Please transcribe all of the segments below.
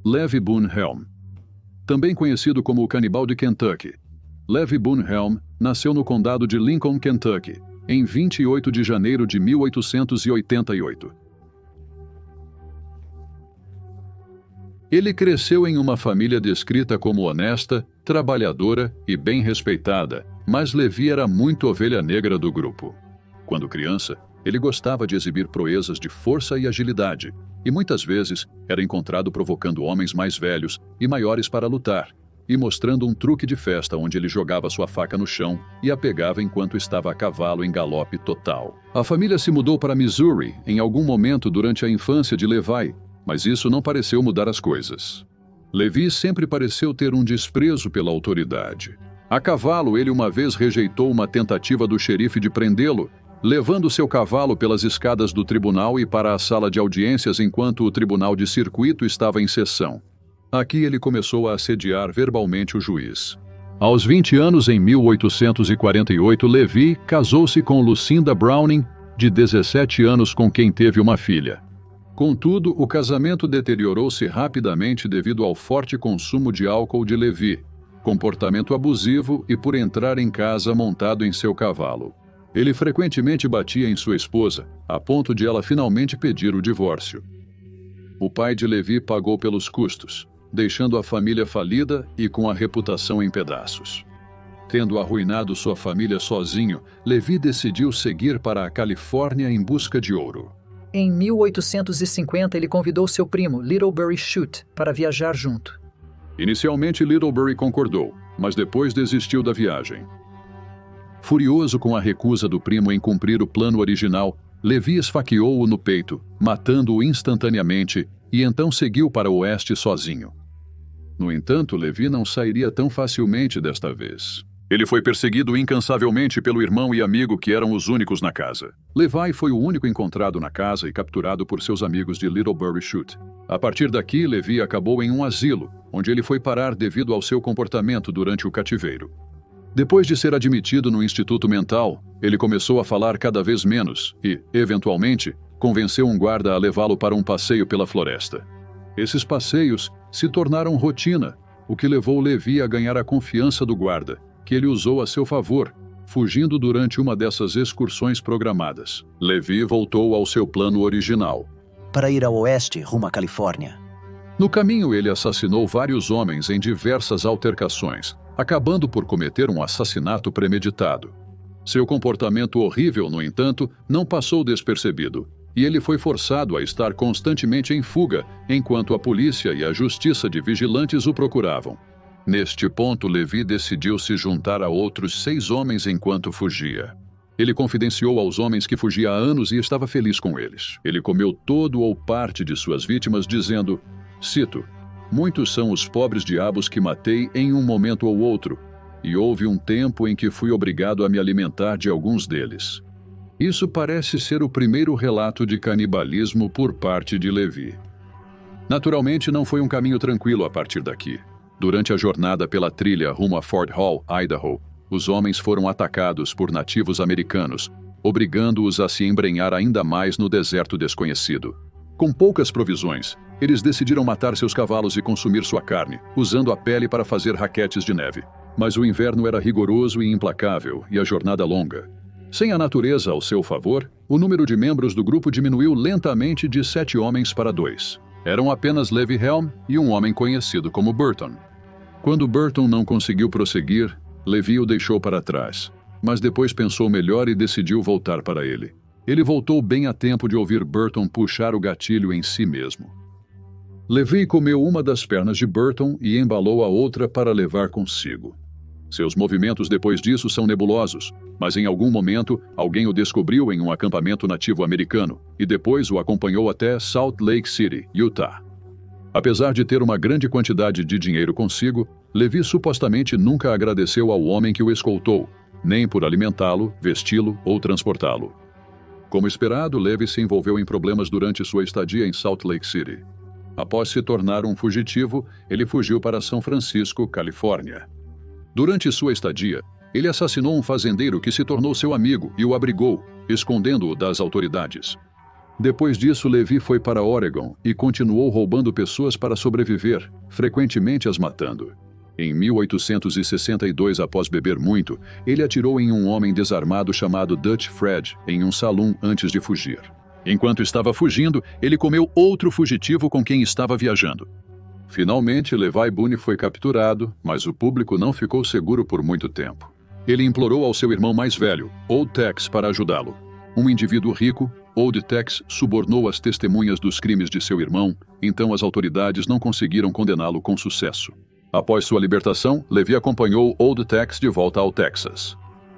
Levi Boone Helm. Também conhecido como o Canibal de Kentucky, Levi Boone Helm nasceu no condado de Lincoln, Kentucky, em 28 de janeiro de 1888. Ele cresceu em uma família descrita como honesta, trabalhadora e bem respeitada, mas Levi era muito ovelha negra do grupo. Quando criança, ele gostava de exibir proezas de força e agilidade, e muitas vezes era encontrado provocando homens mais velhos e maiores para lutar, e mostrando um truque de festa onde ele jogava sua faca no chão e a pegava enquanto estava a cavalo em galope total. A família se mudou para Missouri em algum momento durante a infância de Levi, mas isso não pareceu mudar as coisas. Levi sempre pareceu ter um desprezo pela autoridade. A cavalo, ele uma vez rejeitou uma tentativa do xerife de prendê-lo, levando seu cavalo pelas escadas do tribunal e para a sala de audiências enquanto o tribunal de circuito estava em sessão. Aqui ele começou a assediar verbalmente o juiz. Aos 20 anos, em 1848, Levi casou-se com Lucinda Browning, de 17 anos, com quem teve uma filha. Contudo, o casamento deteriorou-se rapidamente devido ao forte consumo de álcool de Levi, comportamento abusivo e por entrar em casa montado em seu cavalo. Ele frequentemente batia em sua esposa, a ponto de ela finalmente pedir o divórcio. O pai de Levi pagou pelos custos, deixando a família falida e com a reputação em pedaços. Tendo arruinado sua família sozinho, Levi decidiu seguir para a Califórnia em busca de ouro. Em 1850, ele convidou seu primo, Littlebury Shute, para viajar junto. Inicialmente, Littlebury concordou, mas depois desistiu da viagem. Furioso com a recusa do primo em cumprir o plano original, Levi esfaqueou-o no peito, matando-o instantaneamente, e então seguiu para o oeste sozinho. No entanto, Levi não sairia tão facilmente desta vez. Ele foi perseguido incansavelmente pelo irmão e amigo que eram os únicos na casa. Levi foi o único encontrado na casa e capturado por seus amigos de Littlebury Shute. A partir daqui, Levi acabou em um asilo, onde ele foi parar devido ao seu comportamento durante o cativeiro. Depois de ser admitido no instituto mental, ele começou a falar cada vez menos e, eventualmente, convenceu um guarda a levá-lo para um passeio pela floresta. Esses passeios se tornaram rotina, o que levou Levi a ganhar a confiança do guarda, que ele usou a seu favor, fugindo durante uma dessas excursões programadas. Levi voltou ao seu plano original. Para ir ao oeste, rumo à Califórnia. No caminho, ele assassinou vários homens em diversas altercações, acabando por cometer um assassinato premeditado. Seu comportamento horrível, no entanto, não passou despercebido, e ele foi forçado a estar constantemente em fuga, enquanto a polícia e a justiça de vigilantes o procuravam. Neste ponto, Levi decidiu se juntar a outros 6 homens enquanto fugia. Ele confidenciou aos homens que fugia há anos e estava feliz com eles. Ele comeu todo ou parte de suas vítimas, dizendo, cito, "Muitos são os pobres diabos que matei em um momento ou outro, e houve um tempo em que fui obrigado a me alimentar de alguns deles." Isso parece ser o primeiro relato de canibalismo por parte de Levi. Naturalmente, não foi um caminho tranquilo a partir daqui. Durante a jornada pela trilha rumo a Fort Hall, Idaho, os homens foram atacados por nativos americanos, obrigando-os a se embrenhar ainda mais no deserto desconhecido. Com poucas provisões, eles decidiram matar seus cavalos e consumir sua carne, usando a pele para fazer raquetes de neve. Mas o inverno era rigoroso e implacável, e a jornada longa. Sem a natureza ao seu favor, o número de membros do grupo diminuiu lentamente de 7 homens para 2. Eram apenas Levi Helm e um homem conhecido como Burton. Quando Burton não conseguiu prosseguir, Levi o deixou para trás, mas depois pensou melhor e decidiu voltar para ele. Ele voltou bem a tempo de ouvir Burton puxar o gatilho em si mesmo. Levi comeu uma das pernas de Burton e embalou a outra para levar consigo. Seus movimentos depois disso são nebulosos, mas em algum momento alguém o descobriu em um acampamento nativo americano e depois o acompanhou até Salt Lake City, Utah. Apesar de ter uma grande quantidade de dinheiro consigo, Levi supostamente nunca agradeceu ao homem que o escoltou, nem por alimentá-lo, vesti-lo ou transportá-lo. Como esperado, Levi se envolveu em problemas durante sua estadia em Salt Lake City. Após se tornar um fugitivo, ele fugiu para São Francisco, Califórnia. Durante sua estadia, ele assassinou um fazendeiro que se tornou seu amigo e o abrigou, escondendo-o das autoridades. Depois disso, Levi foi para Oregon e continuou roubando pessoas para sobreviver, frequentemente as matando. Em 1862, após beber muito, ele atirou em um homem desarmado chamado Dutch Fred em um salão antes de fugir. Enquanto estava fugindo, ele comeu outro fugitivo com quem estava viajando. Finalmente, Levi Boone foi capturado, mas o público não ficou seguro por muito tempo. Ele implorou ao seu irmão mais velho, Old Tex, para ajudá-lo. Um indivíduo rico, Old Tex subornou as testemunhas dos crimes de seu irmão, então as autoridades não conseguiram condená-lo com sucesso. Após sua libertação, Levi acompanhou Old Tex de volta ao Texas.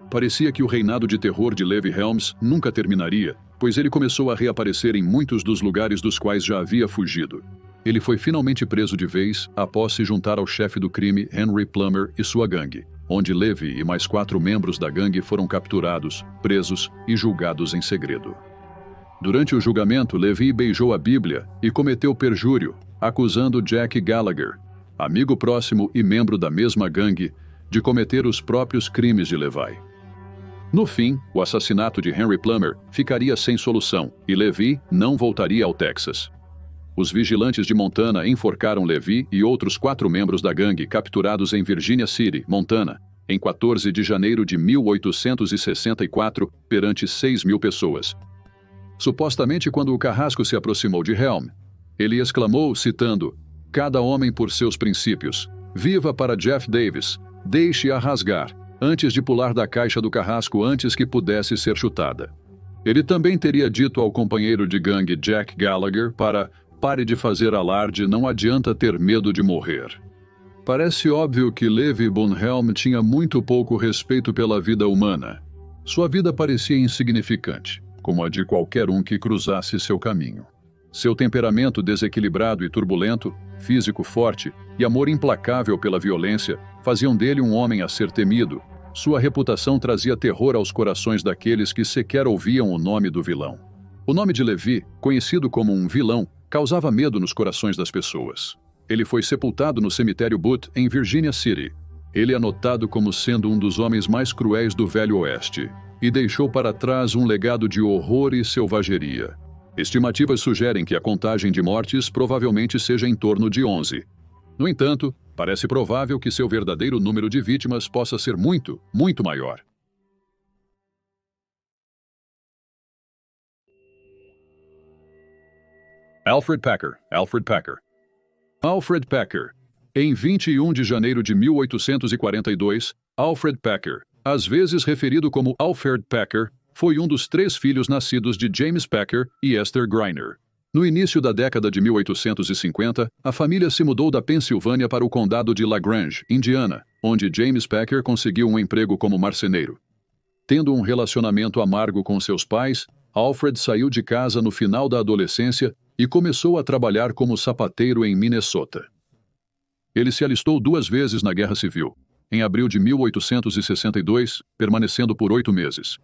Parecia que o reinado de terror de Levi Helms nunca terminaria, pois ele começou a reaparecer em muitos dos lugares dos quais já havia fugido. Ele foi finalmente preso de vez após se juntar ao chefe do crime Henry Plummer e sua gangue, onde Levi e mais 4 membros da gangue foram capturados, presos e julgados em segredo. Durante o julgamento, Levi beijou a Bíblia e cometeu perjúrio, acusando Jack Gallagher, amigo próximo e membro da mesma gangue, de cometer os próprios crimes de Levi. No fim, o assassinato de Henry Plummer ficaria sem solução e Levi não voltaria ao Texas. Os vigilantes de Montana enforcaram Levi e outros 4 membros da gangue capturados em Virginia City, Montana, em 14 de janeiro de 1864, perante 6.000 pessoas. Supostamente, quando o carrasco se aproximou de Helm, ele exclamou, citando: "Cada homem por seus princípios. Viva para Jeff Davis. Deixe-a rasgar, antes de pular da caixa do carrasco antes que pudesse ser chutada." Ele também teria dito ao companheiro de gangue Jack Gallagher para: "Pare de fazer alarde, não adianta ter medo de morrer." Parece óbvio que Levi Boone Helm tinha muito pouco respeito pela vida humana. Sua vida parecia insignificante, como a de qualquer um que cruzasse seu caminho. Seu temperamento desequilibrado e turbulento, físico forte e amor implacável pela violência faziam dele um homem a ser temido. Sua reputação trazia terror aos corações daqueles que sequer ouviam o nome do vilão. O nome de Levi, conhecido como um vilão, causava medo nos corações das pessoas. Ele foi sepultado no cemitério Butte, em Virginia City. Ele é notado como sendo um dos homens mais cruéis do Velho Oeste e deixou para trás um legado de horror e selvageria. Estimativas sugerem que a contagem de mortes provavelmente seja em torno de 11. No entanto, parece provável que seu verdadeiro número de vítimas possa ser muito, muito maior. Alfred Packer. Alfred Packer. Em 21 de janeiro de 1842, Alfred Packer, às vezes referido como Alfred Packer, foi um dos 3 filhos nascidos de James Packer e Esther Greiner. No início da década de 1850, a família se mudou da Pensilvânia para o condado de LaGrange, Indiana, onde James Packer conseguiu um emprego como marceneiro. Tendo um relacionamento amargo com seus pais, Alfred saiu de casa no final da adolescência e começou a trabalhar como sapateiro em Minnesota. Ele se alistou 2 vezes na Guerra Civil, em abril de 1862, permanecendo por 8 meses.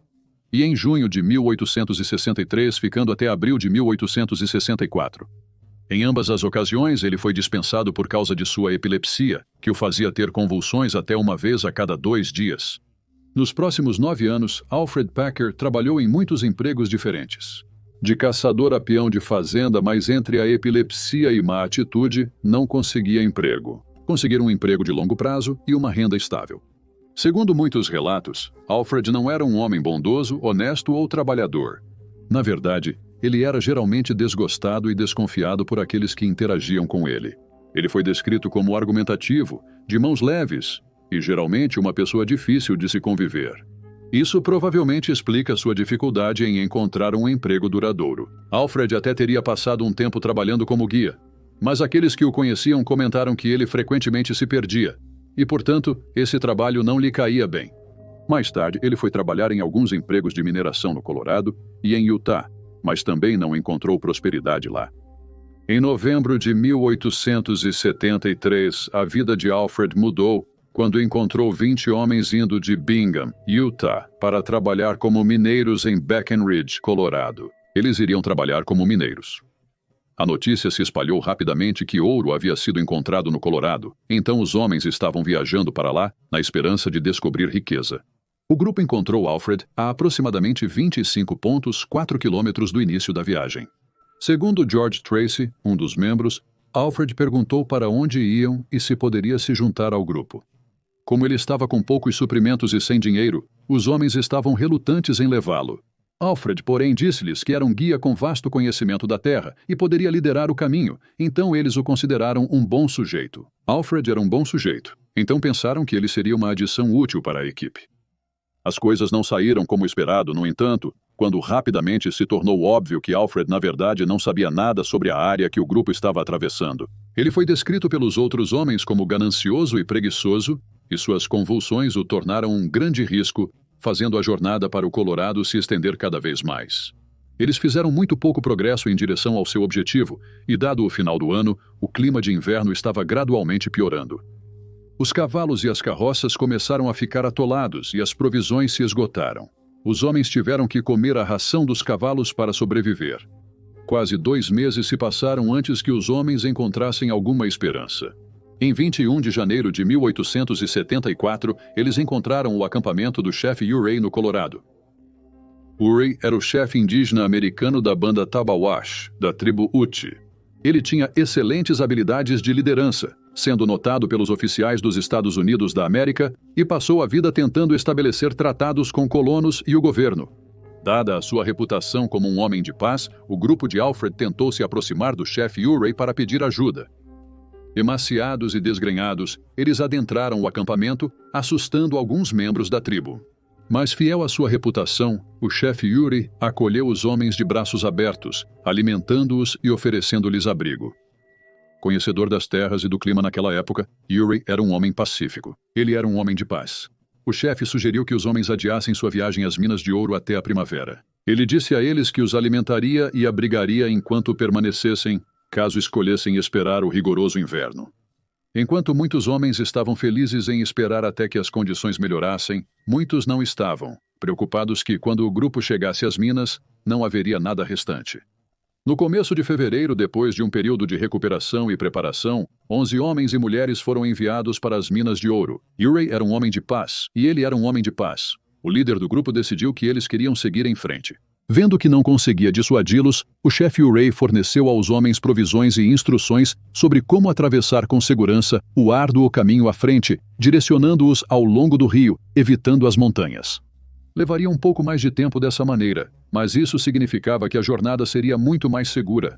E em junho de 1863, ficando até abril de 1864. Em ambas as ocasiões, ele foi dispensado por causa de sua epilepsia, que o fazia ter convulsões até uma vez a cada 2 dias. Nos próximos 9 anos, Alfred Packer trabalhou em muitos empregos diferentes. De caçador a peão de fazenda, mas entre a epilepsia e má atitude, não conseguia emprego. Conseguir um emprego de longo prazo e uma renda estável. Segundo muitos relatos, Alfred não era um homem bondoso, honesto ou trabalhador. Na verdade, ele era geralmente desgostado e desconfiado por aqueles que interagiam com ele. Ele foi descrito como argumentativo, de mãos leves e geralmente uma pessoa difícil de se conviver. Isso provavelmente explica sua dificuldade em encontrar um emprego duradouro. Alfred até teria passado um tempo trabalhando como guia, mas aqueles que o conheciam comentaram que ele frequentemente se perdia, e, portanto, esse trabalho não lhe caía bem. Mais tarde, ele foi trabalhar em alguns empregos de mineração no Colorado e em Utah, mas também não encontrou prosperidade lá. Em novembro de 1873, a vida de Alfred mudou quando encontrou 20 homens indo de Bingham, Utah, para trabalhar como mineiros em Breckenridge, Colorado. Eles iriam trabalhar como mineiros. A notícia se espalhou rapidamente que ouro havia sido encontrado no Colorado, então os homens estavam viajando para lá na esperança de descobrir riqueza. O grupo encontrou Alfred a aproximadamente 25,4 quilômetros do início da viagem. Segundo George Tracy, um dos membros, Alfred perguntou para onde iam e se poderia se juntar ao grupo. Como ele estava com poucos suprimentos e sem dinheiro, os homens estavam relutantes em levá-lo. Alfred, porém, disse-lhes que era um guia com vasto conhecimento da terra e poderia liderar o caminho, então eles o consideraram um bom sujeito. Alfred era um bom sujeito, então pensaram que ele seria uma adição útil para a equipe. As coisas não saíram como esperado, no entanto, quando rapidamente se tornou óbvio que Alfred, na verdade, não sabia nada sobre a área que o grupo estava atravessando. Ele foi descrito pelos outros homens como ganancioso e preguiçoso, e suas convulsões o tornaram um grande risco, fazendo a jornada para o Colorado se estender cada vez mais. Eles fizeram muito pouco progresso em direção ao seu objetivo, e dado o final do ano, o clima de inverno estava gradualmente piorando. Os cavalos e as carroças começaram a ficar atolados e as provisões se esgotaram. Os homens tiveram que comer a ração dos cavalos para sobreviver. Quase 2 meses se passaram antes que os homens encontrassem alguma esperança. Em 21 de janeiro de 1874, eles encontraram o acampamento do chefe Urey no Colorado. Urey era o chefe indígena americano da banda Tabawash, da tribo Ute. Ele tinha excelentes habilidades de liderança, sendo notado pelos oficiais dos Estados Unidos da América, e passou a vida tentando estabelecer tratados com colonos e o governo. Dada a sua reputação como um homem de paz, o grupo de Alfred tentou se aproximar do chefe Urey para pedir ajuda. Emaciados e desgrenhados, eles adentraram o acampamento, assustando alguns membros da tribo. Mas fiel à sua reputação, o chefe Urey acolheu os homens de braços abertos, alimentando-os e oferecendo-lhes abrigo. Conhecedor das terras e do clima naquela época, Urey era um homem pacífico. Ele era um homem de paz. O chefe sugeriu que os homens adiassem sua viagem às minas de ouro até a primavera. Ele disse a eles que os alimentaria e abrigaria enquanto permanecessem, caso escolhessem esperar o rigoroso inverno. Enquanto muitos homens estavam felizes em esperar até que as condições melhorassem, muitos não estavam, preocupados que, quando o grupo chegasse às minas, não haveria nada restante. No começo de fevereiro, depois de um período de recuperação e preparação, 11 homens e mulheres foram enviados para as minas de ouro. Urey era um homem de paz, e ele era um homem de paz. O líder do grupo decidiu que eles queriam seguir em frente. Vendo que não conseguia dissuadi-los, o chefe Urey forneceu aos homens provisões e instruções sobre como atravessar com segurança o árduo caminho à frente, direcionando-os ao longo do rio, evitando as montanhas. Levaria um pouco mais de tempo dessa maneira, mas isso significava que a jornada seria muito mais segura.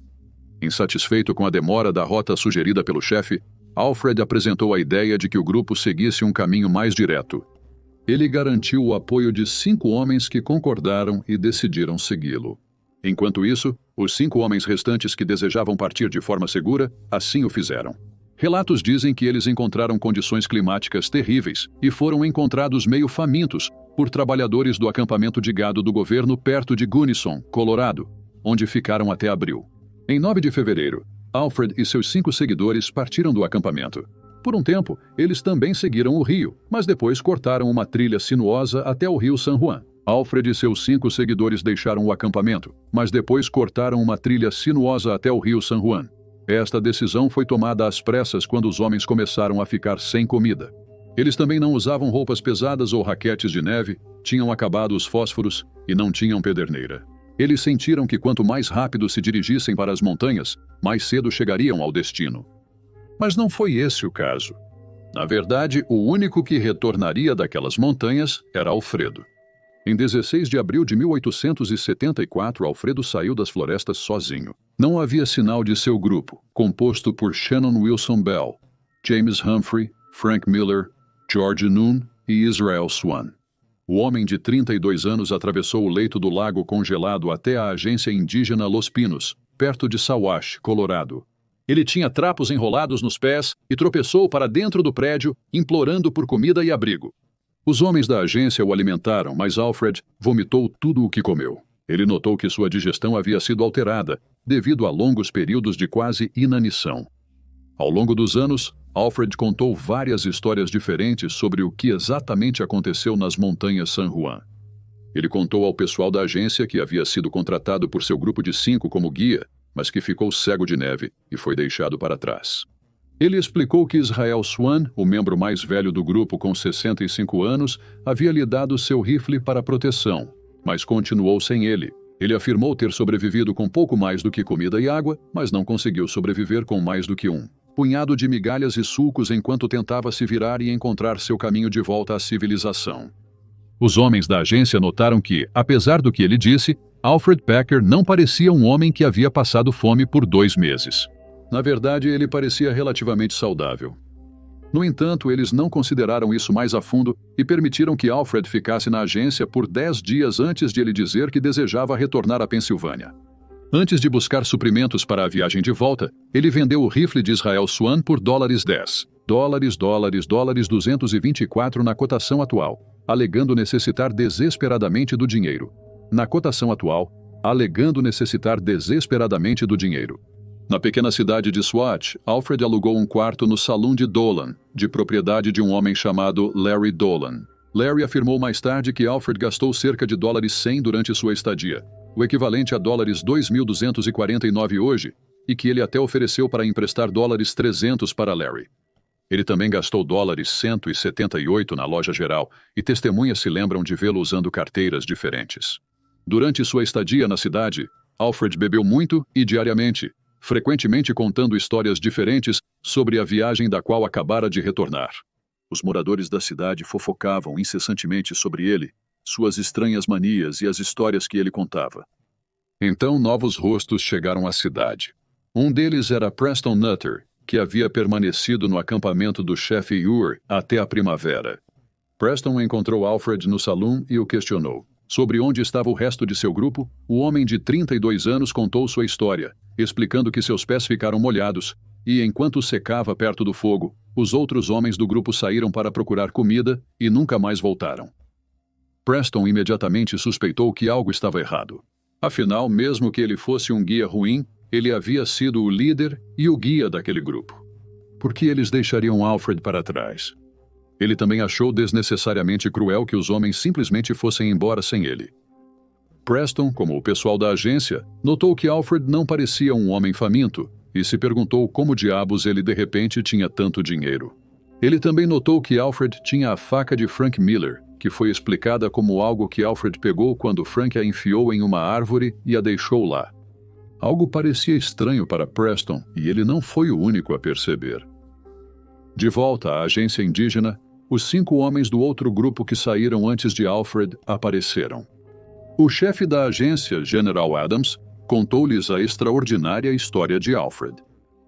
Insatisfeito com a demora da rota sugerida pelo chefe, Alfred apresentou a ideia de que o grupo seguisse um caminho mais direto. Ele garantiu o apoio de 5 homens que concordaram e decidiram segui-lo. Enquanto isso, os 5 homens restantes que desejavam partir de forma segura, assim o fizeram. Relatos dizem que eles encontraram condições climáticas terríveis e foram encontrados meio famintos por trabalhadores do acampamento de gado do governo perto de Gunnison, Colorado, onde ficaram até abril. Em 9 de fevereiro, Alfred e seus 5 seguidores partiram do acampamento. Por um tempo, eles também seguiram o rio, mas depois cortaram uma trilha sinuosa até o rio San Juan. Alfred e seus 5 seguidores deixaram o acampamento, mas depois cortaram uma trilha sinuosa até o rio San Juan. Esta decisão foi tomada às pressas quando os homens começaram a ficar sem comida. Eles também não usavam roupas pesadas ou raquetes de neve, tinham acabado os fósforos e não tinham pederneira. Eles sentiram que quanto mais rápido se dirigissem para as montanhas, mais cedo chegariam ao destino. Mas não foi esse o caso. Na verdade, o único que retornaria daquelas montanhas era Alfredo. Em 16 de abril de 1874, Alfredo saiu das florestas sozinho. Não havia sinal de seu grupo, composto por Shannon Wilson Bell, James Humphrey, Frank Miller, George Noon e Israel Swan. O homem de 32 anos atravessou o leito do lago congelado até a agência indígena Los Pinos, perto de Sawash, Colorado. Ele tinha trapos enrolados nos pés e tropeçou para dentro do prédio, implorando por comida e abrigo. Os homens da agência o alimentaram, mas Alfred vomitou tudo o que comeu. Ele notou que sua digestão havia sido alterada, devido a longos períodos de quase inanição. Ao longo dos anos, Alfred contou várias histórias diferentes sobre o que exatamente aconteceu nas montanhas San Juan. Ele contou ao pessoal da agência que havia sido contratado por seu grupo de 5 como guia, mas que ficou cego de neve e foi deixado para trás. Ele explicou que Israel Swan, o membro mais velho do grupo com 65 anos, havia lhe dado seu rifle para proteção, mas continuou sem ele. Ele afirmou ter sobrevivido com pouco mais do que comida e água, mas não conseguiu sobreviver com mais do que um punhado de migalhas e sulcos enquanto tentava se virar e encontrar seu caminho de volta à civilização. Os homens da agência notaram que, apesar do que ele disse, Alfred Packer não parecia um homem que havia passado fome por 2 meses. Na verdade, ele parecia relativamente saudável. No entanto, eles não consideraram isso mais a fundo e permitiram que Alfred ficasse na agência por 10 dias antes de ele dizer que desejava retornar à Pensilvânia. Antes de buscar suprimentos para a viagem de volta, ele vendeu o rifle de Israel Swan por $10. $224 na cotação atual, alegando necessitar desesperadamente do dinheiro. Na cotação atual, alegando necessitar desesperadamente do dinheiro. Na pequena cidade de Swat, Alfred alugou um quarto no Saloon de Dolan, de propriedade de um homem chamado Larry Dolan. Larry afirmou mais tarde que Alfred gastou cerca de $100 durante sua estadia, o equivalente a $2.249 hoje, e que ele até ofereceu para emprestar $300 para Larry. Ele também gastou $178 na loja geral, e testemunhas se lembram de vê-lo usando carteiras diferentes. Durante sua estadia na cidade, Alfred bebeu muito e diariamente, frequentemente contando histórias diferentes sobre a viagem da qual acabara de retornar. Os moradores da cidade fofocavam incessantemente sobre ele, suas estranhas manias e as histórias que ele contava. Então novos rostos chegaram à cidade. Um deles era Preston Nutter, que havia permanecido no acampamento do chefe Ure até a primavera. Preston encontrou Alfred no salão e o questionou. Sobre onde estava o resto de seu grupo, o homem de 32 anos contou sua história, explicando que seus pés ficaram molhados, e enquanto secava perto do fogo, os outros homens do grupo saíram para procurar comida e nunca mais voltaram. Preston imediatamente suspeitou que algo estava errado. Afinal, mesmo que ele fosse um guia ruim, ele havia sido o líder e o guia daquele grupo. Por que eles deixariam Alfred para trás? Ele também achou desnecessariamente cruel que os homens simplesmente fossem embora sem ele. Preston, como o pessoal da agência, notou que Alfred não parecia um homem faminto e se perguntou como diabos ele de repente tinha tanto dinheiro. Ele também notou que Alfred tinha a faca de Frank Miller, que foi explicada como algo que Alfred pegou quando Frank a enfiou em uma árvore e a deixou lá. Algo parecia estranho para Preston e ele não foi o único a perceber. De volta à agência indígena, os 5 homens do outro grupo que saíram antes de Alfred apareceram. O chefe da agência, General Adams, contou-lhes a extraordinária história de Alfred.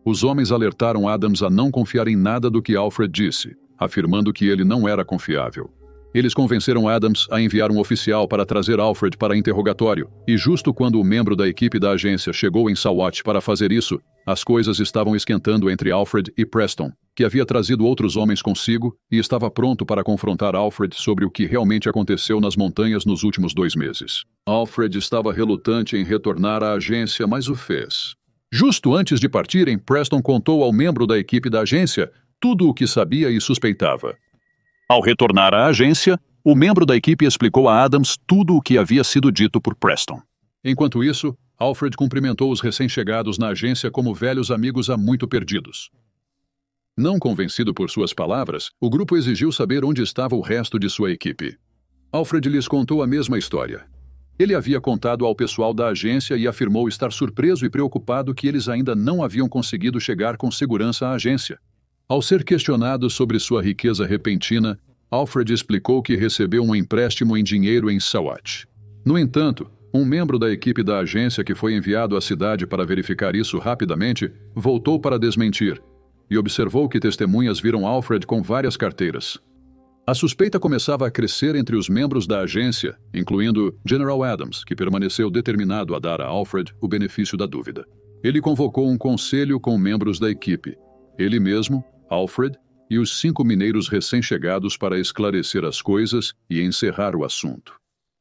Os homens alertaram Adams a não confiar em nada do que Alfred disse, afirmando que ele não era confiável. Eles convenceram Adams a enviar um oficial para trazer Alfred para interrogatório, e justo quando o membro da equipe da agência chegou em Sawath para fazer isso, as coisas estavam esquentando entre Alfred e Preston, que havia trazido outros homens consigo e estava pronto para confrontar Alfred sobre o que realmente aconteceu nas montanhas nos últimos 2 meses. Alfred estava relutante em retornar à agência, mas o fez. Justo antes de partirem, Preston contou ao membro da equipe da agência tudo o que sabia e suspeitava. Ao retornar à agência, o membro da equipe explicou a Adams tudo o que havia sido dito por Preston. Enquanto isso, Alfred cumprimentou os recém-chegados na agência como velhos amigos há muito perdidos. Não convencido por suas palavras, o grupo exigiu saber onde estava o resto de sua equipe. Alfred lhes contou a mesma história. Ele havia contado ao pessoal da agência e afirmou estar surpreso e preocupado que eles ainda não haviam conseguido chegar com segurança à agência. Ao ser questionado sobre sua riqueza repentina, Alfred explicou que recebeu um empréstimo em dinheiro em Sawath. No entanto, um membro da equipe da agência que foi enviado à cidade para verificar isso rapidamente, voltou para desmentir, e observou que testemunhas viram Alfred com várias carteiras. A suspeita começava a crescer entre os membros da agência, incluindo General Adams, que permaneceu determinado a dar a Alfred o benefício da dúvida. Ele convocou um conselho com membros da equipe. Ele mesmo, Alfred e os 5 mineiros recém-chegados para esclarecer as coisas e encerrar o assunto.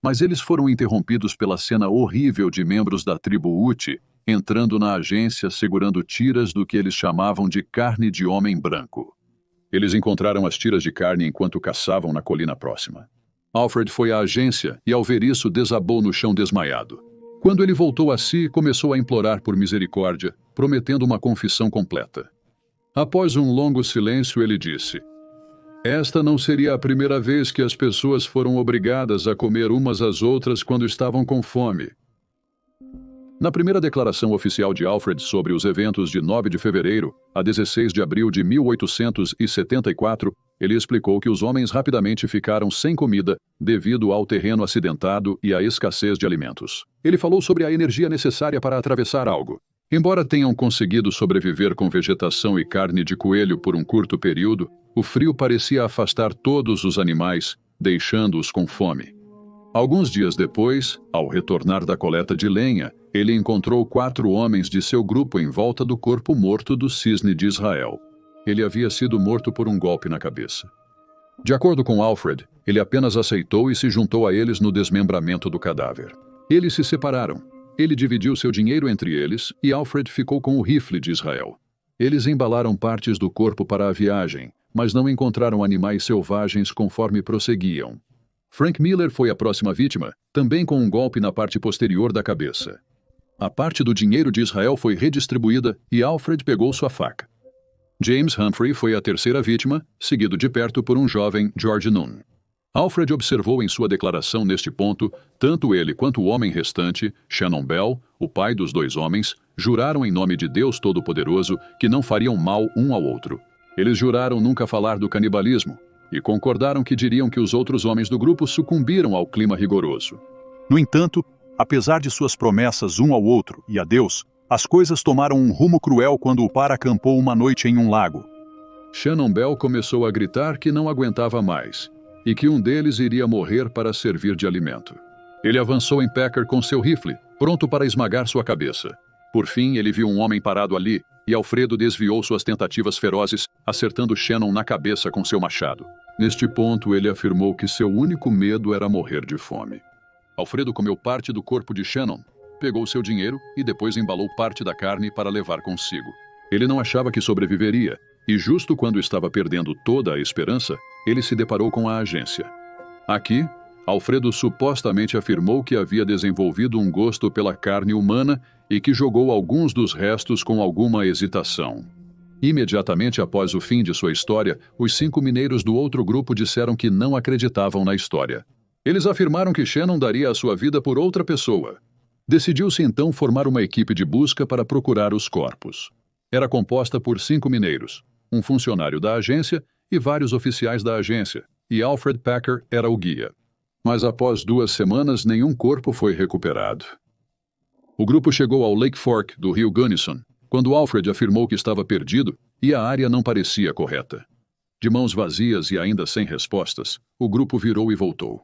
Mas eles foram interrompidos pela cena horrível de membros da tribo Uti entrando na agência segurando tiras do que eles chamavam de carne de homem branco. Eles encontraram as tiras de carne enquanto caçavam na colina próxima. Alfred foi à agência e, ao ver isso, desabou no chão desmaiado. Quando ele voltou a si, começou a implorar por misericórdia, prometendo uma confissão completa. Após um longo silêncio, ele disse: "Esta não seria a primeira vez que as pessoas foram obrigadas a comer umas às outras quando estavam com fome." Na primeira declaração oficial de Alfred sobre os eventos de 9 de fevereiro a 16 de abril de 1874, ele explicou que os homens rapidamente ficaram sem comida devido ao terreno acidentado e à escassez de alimentos. Ele falou sobre a energia necessária para atravessar algo. Embora tenham conseguido sobreviver com vegetação e carne de coelho por um curto período, o frio parecia afastar todos os animais, deixando-os com fome. Alguns dias depois, ao retornar da coleta de lenha, ele encontrou 4 homens de seu grupo em volta do corpo morto do cisne de Israel. Ele havia sido morto por um golpe na cabeça. De acordo com Alfred, ele apenas aceitou e se juntou a eles no desmembramento do cadáver. Eles se separaram. Ele dividiu seu dinheiro entre eles e Alfred ficou com o rifle de Israel. Eles embalaram partes do corpo para a viagem, mas não encontraram animais selvagens conforme prosseguiam. Frank Miller foi a próxima vítima, também com um golpe na parte posterior da cabeça. A parte do dinheiro de Israel foi redistribuída e Alfred pegou sua faca. James Humphrey foi a terceira vítima, seguido de perto por um jovem George Nunn. Alfred observou em sua declaração neste ponto, tanto ele quanto o homem restante, Shannon Bell, o pai dos 2 homens, juraram em nome de Deus Todo-Poderoso que não fariam mal um ao outro. Eles juraram nunca falar do canibalismo e concordaram que diriam que os outros homens do grupo sucumbiram ao clima rigoroso. No entanto, apesar de suas promessas um ao outro e a Deus, as coisas tomaram um rumo cruel quando o par acampou uma noite em um lago. Shannon Bell começou a gritar que não aguentava mais e que um deles iria morrer para servir de alimento. Ele avançou em Packer com seu rifle, pronto para esmagar sua cabeça. Por fim, ele viu um homem parado ali e Alfredo desviou suas tentativas ferozes, acertando Shannon na cabeça com seu machado. Neste ponto, ele afirmou que seu único medo era morrer de fome. Alfredo comeu parte do corpo de Shannon, pegou seu dinheiro e depois embalou parte da carne para levar consigo. Ele não achava que sobreviveria, e justo quando estava perdendo toda a esperança, ele se deparou com a agência. Aqui, Alfredo supostamente afirmou que havia desenvolvido um gosto pela carne humana e que jogou alguns dos restos com alguma hesitação. Imediatamente após o fim de sua história, os 5 mineiros do outro grupo disseram que não acreditavam na história. Eles afirmaram que Shannon daria a sua vida por outra pessoa. Decidiu-se então formar uma equipe de busca para procurar os corpos. Era composta por 5 mineiros, um funcionário da agência e vários oficiais da agência, e Alfred Packer era o guia. Mas após 2 semanas, nenhum corpo foi recuperado. O grupo chegou ao Lake Fork do rio Gunnison, quando Alfred afirmou que estava perdido e a área não parecia correta. De mãos vazias e ainda sem respostas, o grupo virou e voltou.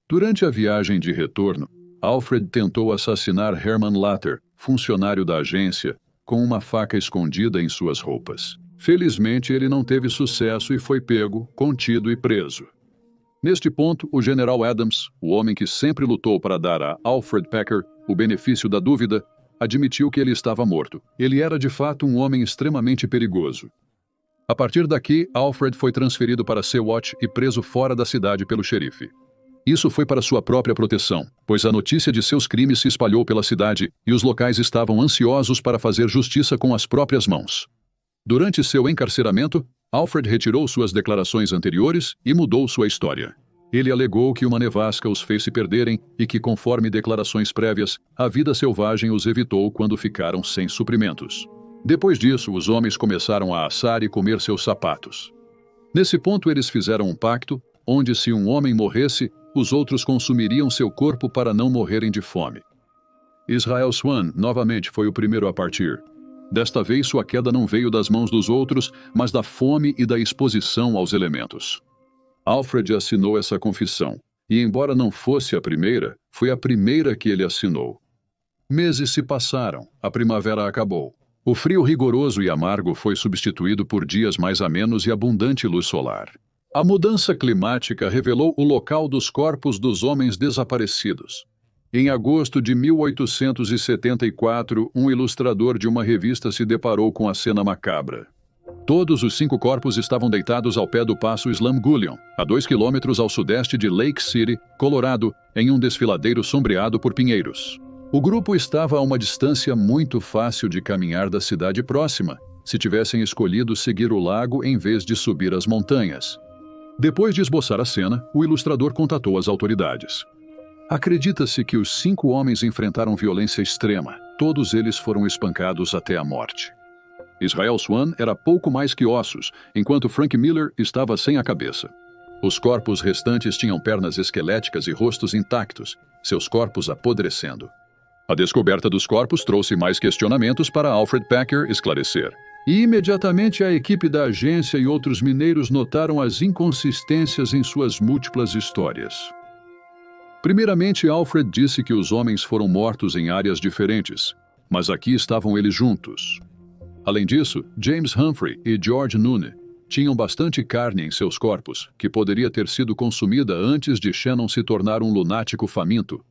Durante a viagem de retorno, Alfred tentou assassinar Herman Latter, funcionário da agência, com uma faca escondida em suas roupas. Felizmente, ele não teve sucesso e foi pego, contido e preso. Neste ponto, o General Adams, o homem que sempre lutou para dar a Alfred Packer o benefício da dúvida, admitiu que ele estava morto. Ele era de fato um homem extremamente perigoso. A partir daqui, Alfred foi transferido para Seawatch e preso fora da cidade pelo xerife. Isso foi para sua própria proteção, pois a notícia de seus crimes se espalhou pela cidade e os locais estavam ansiosos para fazer justiça com as próprias mãos. Durante seu encarceramento, Alfred retirou suas declarações anteriores e mudou sua história. Ele alegou que uma nevasca os fez se perderem e que, conforme declarações prévias, a vida selvagem os evitou quando ficaram sem suprimentos. Depois disso, os homens começaram a assar e comer seus sapatos. Nesse ponto, eles fizeram um pacto, onde se um homem morresse, os outros consumiriam seu corpo para não morrerem de fome. Israel Swan novamente foi o primeiro a partir. Desta vez, sua queda não veio das mãos dos outros, mas da fome e da exposição aos elementos. Alfred assinou essa confissão, e embora não fosse a primeira, foi a primeira que ele assinou. Meses se passaram, a primavera acabou. O frio rigoroso e amargo foi substituído por dias mais amenos e abundante luz solar. A mudança climática revelou o local dos corpos dos homens desaparecidos. Em agosto de 1874, um ilustrador de uma revista se deparou com a cena macabra. Todos os 5 corpos estavam deitados ao pé do passo Slam Gullion, a 2 quilômetros ao sudeste de Lake City, Colorado, em um desfiladeiro sombreado por pinheiros. O grupo estava a uma distância muito fácil de caminhar da cidade próxima, se tivessem escolhido seguir o lago em vez de subir as montanhas. Depois de esboçar a cena, o ilustrador contatou as autoridades. Acredita-se que os 5 homens enfrentaram violência extrema. Todos eles foram espancados até a morte. Israel Swan era pouco mais que ossos, enquanto Frank Miller estava sem a cabeça. Os corpos restantes tinham pernas esqueléticas e rostos intactos, seus corpos apodrecendo. A descoberta dos corpos trouxe mais questionamentos para Alfred Packer esclarecer. E imediatamente a equipe da agência e outros mineiros notaram as inconsistências em suas múltiplas histórias. Primeiramente, Alfred disse que os homens foram mortos em áreas diferentes, mas aqui estavam eles juntos. Além disso, James Humphrey e George Noone tinham bastante carne em seus corpos, que poderia ter sido consumida antes de Shannon se tornar um lunático faminto.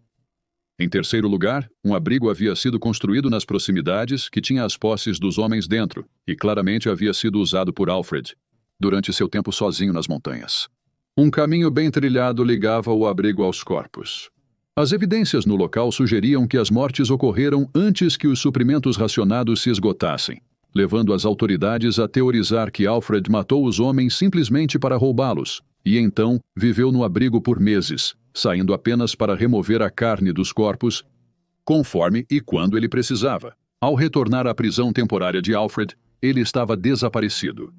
Em terceiro lugar, um abrigo havia sido construído nas proximidades que tinha as posses dos homens dentro, e claramente havia sido usado por Alfred, durante seu tempo sozinho nas montanhas. Um caminho bem trilhado ligava o abrigo aos corpos. As evidências no local sugeriam que as mortes ocorreram antes que os suprimentos racionados se esgotassem, levando as autoridades a teorizar que Alfred matou os homens simplesmente para roubá-los, e então viveu no abrigo por meses, saindo apenas para remover a carne dos corpos, conforme e quando ele precisava. Ao retornar à prisão temporária de Alfred, ele estava desaparecido.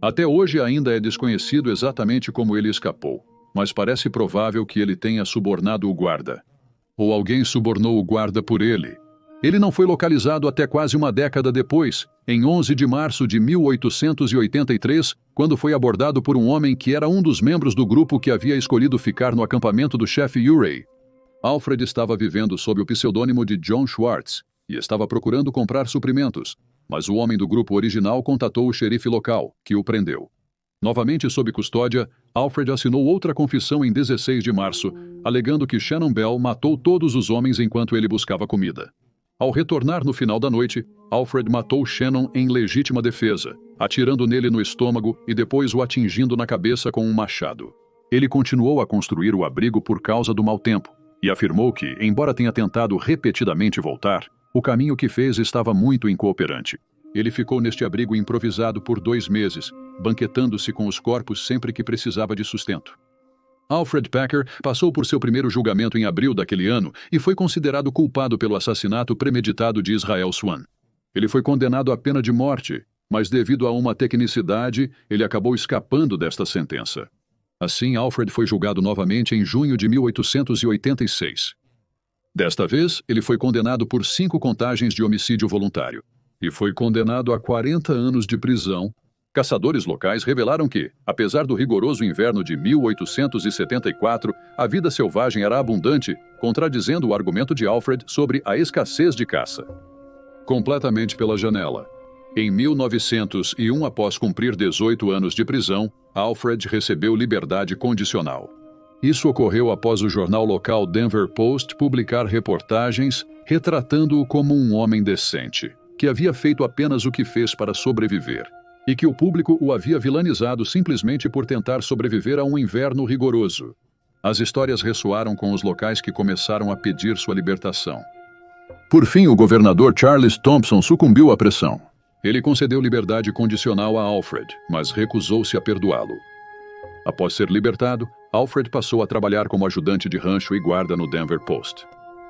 Até hoje ainda é desconhecido exatamente como ele escapou, mas parece provável que ele tenha subornado o guarda. Ou alguém subornou o guarda por ele. Ele não foi localizado até quase uma década depois, em 11 de março de 1883, quando foi abordado por um homem que era um dos membros do grupo que havia escolhido ficar no acampamento do chefe Urey. Alfred estava vivendo sob o pseudônimo de John Schwartz e estava procurando comprar suprimentos, mas o homem do grupo original contatou o xerife local, que o prendeu. Novamente sob custódia, Alfred assinou outra confissão em 16 de março, alegando que Shannon Bell matou todos os homens enquanto ele buscava comida. Ao retornar no final da noite, Alfred matou Shannon em legítima defesa, atirando nele no estômago e depois o atingindo na cabeça com um machado. Ele continuou a construir o abrigo por causa do mau tempo e afirmou que, embora tenha tentado repetidamente voltar, o caminho que fez estava muito incooperante. Ele ficou neste abrigo improvisado por 2 meses, banquetando-se com os corpos sempre que precisava de sustento. Alfred Packer passou por seu primeiro julgamento em abril daquele ano e foi considerado culpado pelo assassinato premeditado de Israel Swan. Ele foi condenado à pena de morte, mas devido a uma tecnicidade, ele acabou escapando desta sentença. Assim, Alfred foi julgado novamente em junho de 1886. Desta vez, ele foi condenado por 5 contagens de homicídio voluntário e foi condenado a 40 anos de prisão. Caçadores locais revelaram que, apesar do rigoroso inverno de 1874, a vida selvagem era abundante, contradizendo o argumento de Alfred sobre a escassez de caça. Completamente pela janela. Em 1901, após cumprir 18 anos de prisão, Alfred recebeu liberdade condicional. Isso ocorreu após o jornal local Denver Post publicar reportagens retratando-o como um homem decente, que havia feito apenas o que fez para sobreviver, e que o público o havia vilanizado simplesmente por tentar sobreviver a um inverno rigoroso. As histórias ressoaram com os locais que começaram a pedir sua libertação. Por fim, o governador Charles Thompson sucumbiu à pressão. Ele concedeu liberdade condicional a Alfred, mas recusou-se a perdoá-lo. Após ser libertado, Alfred passou a trabalhar como ajudante de rancho e guarda no Denver Post.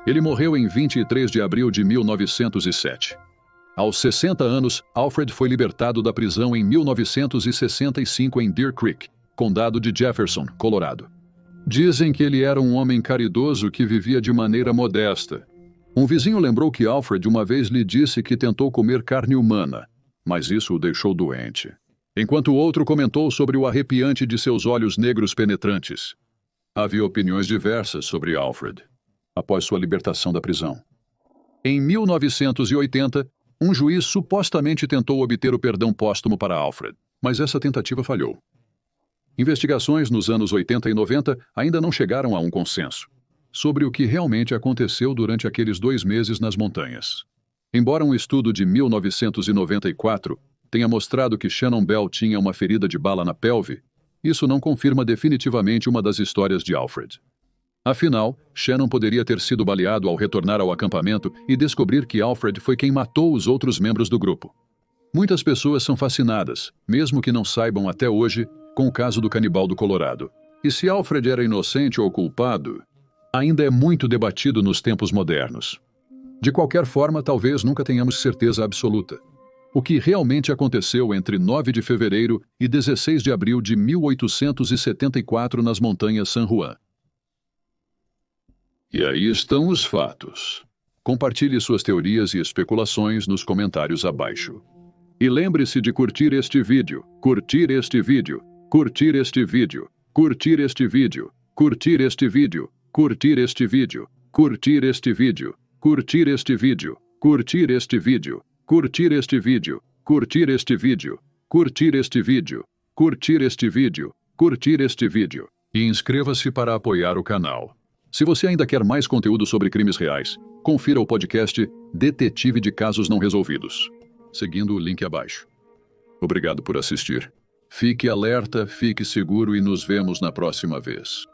Ele morreu em 23 de abril de 1907. Aos 60 anos, Alfred foi libertado da prisão em 1965 em Deer Creek, condado de Jefferson, Colorado. Dizem que ele era um homem caridoso que vivia de maneira modesta. Um vizinho lembrou que Alfred uma vez lhe disse que tentou comer carne humana, mas isso o deixou doente. Enquanto o outro comentou sobre o arrepiante de seus olhos negros penetrantes. Havia opiniões diversas sobre Alfred, após sua libertação da prisão. Em 1980, um juiz supostamente tentou obter o perdão póstumo para Alfred, mas essa tentativa falhou. Investigações nos anos 80 e 90 ainda não chegaram a um consenso sobre o que realmente aconteceu durante aqueles 2 meses nas montanhas. Embora um estudo de 1994 tenha mostrado que Shannon Bell tinha uma ferida de bala na pelve, isso não confirma definitivamente uma das histórias de Alfred. Afinal, Shannon poderia ter sido baleado ao retornar ao acampamento e descobrir que Alfred foi quem matou os outros membros do grupo. Muitas pessoas são fascinadas, mesmo que não saibam até hoje, com o caso do canibal do Colorado. E se Alfred era inocente ou culpado, ainda é muito debatido nos tempos modernos. De qualquer forma, talvez nunca tenhamos certeza absoluta. O que realmente aconteceu entre 9 de fevereiro e 16 de abril de 1874 nas montanhas San Juan. E aí estão os fatos. Compartilhe suas teorias e especulações nos comentários abaixo. E lembre-se de curtir este vídeo, curtir este vídeo, curtir este vídeo, curtir este vídeo, curtir este vídeo, curtir este vídeo, curtir este vídeo, curtir este vídeo, curtir este vídeo, curtir este vídeo, curtir este vídeo, curtir este vídeo, curtir este vídeo, curtir este vídeo e inscreva-se para apoiar o canal. Se você ainda quer mais conteúdo sobre crimes reais, confira o podcast Detetive de Casos Não Resolvidos, seguindo o link abaixo. Obrigado por assistir. Fique alerta, fique seguro e nos vemos na próxima vez.